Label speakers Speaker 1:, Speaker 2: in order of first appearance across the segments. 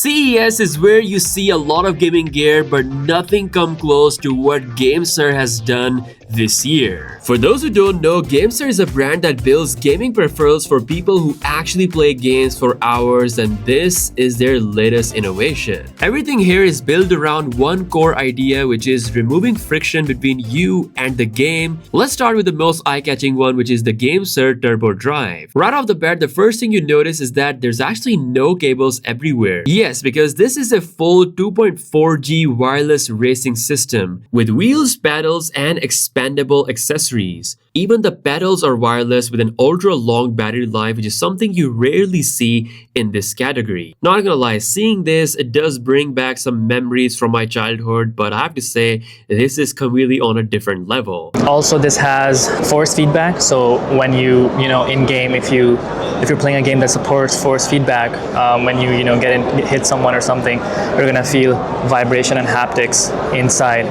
Speaker 1: CES is where you see a lot of gaming gear, but nothing come close to what GameSir has done this year. For those who don't know, GameSir is a brand that builds gaming peripherals for people who actually play games for hours, and this is their latest innovation. Everything here is built around one core idea, which is removing friction between you and the game. Let's start with the most eye-catching one, which is the GameSir Turbo Drive. Right off the bat, the first thing you notice is that there's actually no cables everywhere. Yes, because this is a full 2.4G wireless racing system with wheels, pedals, and expandable accessories. Even the pedals are wireless with an ultra-long battery life, which is something you rarely see in this category. Not gonna lie, seeing this, it does bring back some memories from my childhood, but I have to say, this is completely on a different level.
Speaker 2: Also, this has force feedback, so when you in-game, if you're playing a game that supports force feedback, when you hit someone or something, you're gonna feel vibration and haptics inside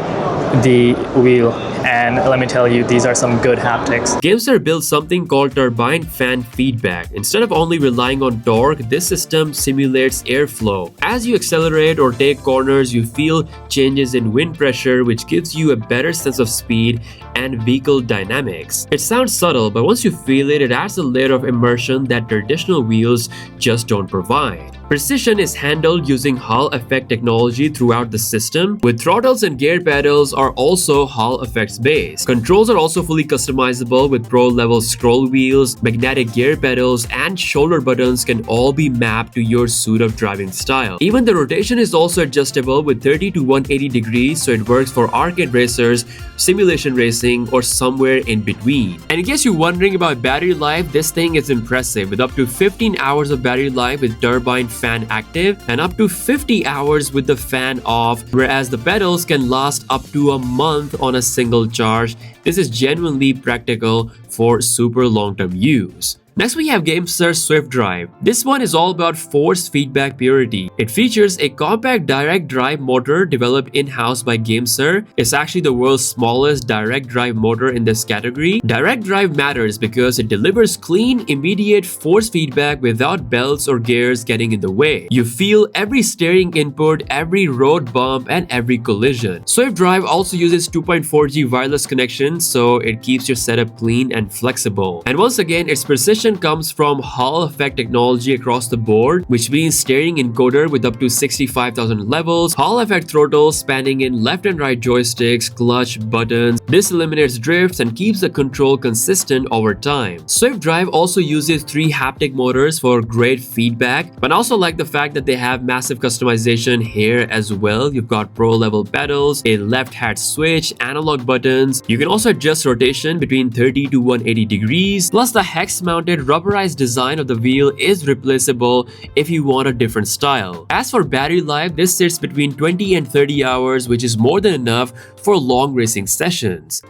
Speaker 2: the wheel. And let me tell you, these are some good haptics.
Speaker 1: GameSir built something called turbine fan feedback. Instead of only relying on torque, this system simulates airflow. As you accelerate or take corners, you feel changes in wind pressure, which gives you a better sense of speed and vehicle dynamics. It sounds subtle, but once you feel it, it adds a layer of immersion that traditional wheels just don't provide. Precision is handled using Hall effect technology throughout the system, with throttles and gear pedals are also Hall effects based. Controls are also fully customizable with pro level scroll wheels, magnetic gear pedals, and shoulder buttons can all be mapped to your suit of driving style. Even the rotation is also adjustable with 30 to 180 degrees, so it works for arcade racers, simulation racing, or somewhere in between. And in case you're wondering about battery life, this thing is impressive with up to 15 hours of battery life with turbine fan active and up to 50 hours with the fan off, whereas the pedals can last up to a month on a single charge. This is genuinely practical for super long-term use. Next, we have GameSir Swift Drive. This one is all about force feedback purity. It features a compact direct drive motor developed in-house by GameSir. It's actually the world's smallest direct drive motor in this category. Direct drive matters because it delivers clean, immediate force feedback without belts or gears getting in the way. You feel every steering input, every road bump, and every collision. Swift Drive also uses 2.4G wireless connection, so it keeps your setup clean and flexible. And once again, its precision comes from Hall effect technology across the board, which means steering encoder with up to 65,000 levels, Hall effect throttles spanning in left and right joysticks, clutch, buttons. This eliminates drifts and keeps the control consistent over time. Swift Drive also uses 3 haptic motors for great feedback, but I also like the fact that they have massive customization here as well. You've got pro level pedals, a left hat switch, analog buttons. You can also adjust rotation between 30 to 180 degrees, plus the hex mounted rubberized design of the wheel is replaceable if you want a different style. As for battery life, this sits between 20 and 30 hours, which is more than enough for long racing sessions.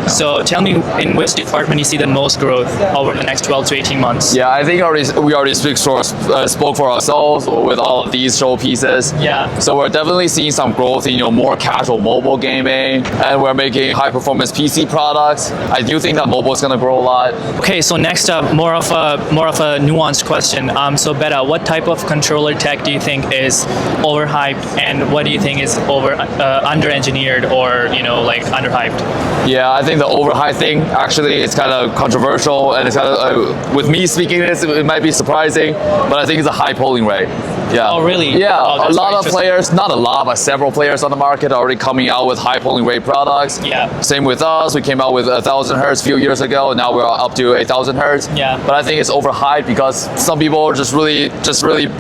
Speaker 2: So tell me, in which department you see the most growth over the next 12 to 18 months?
Speaker 3: Yeah, I think we already spoke for ourselves with all of these showpieces.
Speaker 2: Yeah.
Speaker 3: So we're definitely seeing some growth in more casual mobile gaming, and we're making high performance PC products. I do think that mobile is going to grow a lot.
Speaker 2: Okay, so next up, more of a nuanced question. So Beta, what type of controller tech do you think is overhyped, and what do you think is under-engineered or like underhyped?
Speaker 3: Yeah, I think the overhyped thing actually is kind of controversial, and it's kind of with me speaking this, it might be surprising, but I think it's a high polling rate. Yeah.
Speaker 2: Oh, really?
Speaker 3: Yeah,
Speaker 2: oh,
Speaker 3: a lot of players, not a lot, but several players on the market are already coming out with high polling rate products.
Speaker 2: Yeah.
Speaker 3: Same with us. We came out with 1000 hertz a few years ago, and now we're up to 8000 hertz.
Speaker 2: Yeah.
Speaker 3: But I think it's overhyped because some people are just really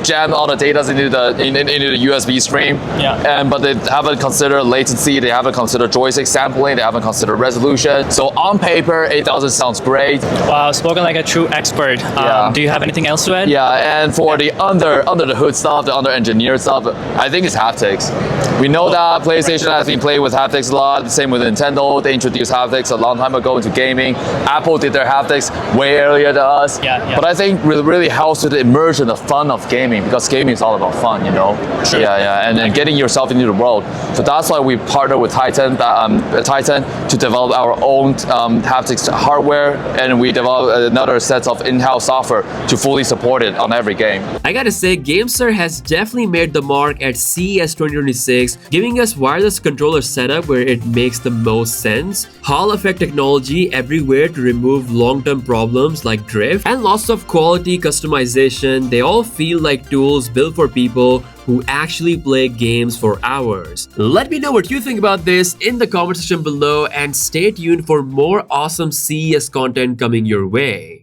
Speaker 3: jam all the data into the USB stream.
Speaker 2: Yeah.
Speaker 3: But they haven't considered latency. They haven't considered joystick sampling. They haven't considered resolution. So on paper, 8000 sounds great.
Speaker 2: Wow, spoken like a true expert. Do you have anything else to add?
Speaker 3: Yeah, and for the under the hood stuff, the under engineered stuff, I think it's haptics. We know that PlayStation has been playing with haptics a lot. Same with Nintendo. They introduced haptics a long time ago into gaming. Apple did their haptics way earlier than us.
Speaker 2: Yeah.
Speaker 3: But I think it really helps with the immersion, the fun of gaming, because gaming is all about fun,
Speaker 2: Sure.
Speaker 3: Yeah, and getting yourself into the world. So that's why we partner with Titan to develop our own haptics hardware, and we developed another set of in-house software to fully support it on every game.
Speaker 1: I gotta say, GameSir has definitely made the mark at CES 2026, giving us wireless controller setup where it makes the most sense, Hall effect technology everywhere to remove long-term problems like drift, and lots of quality customization. They all feel like tools built for people who actually play games for hours. Let me know what you think about this in the comment section below, and stay tuned for more awesome CES content coming your way.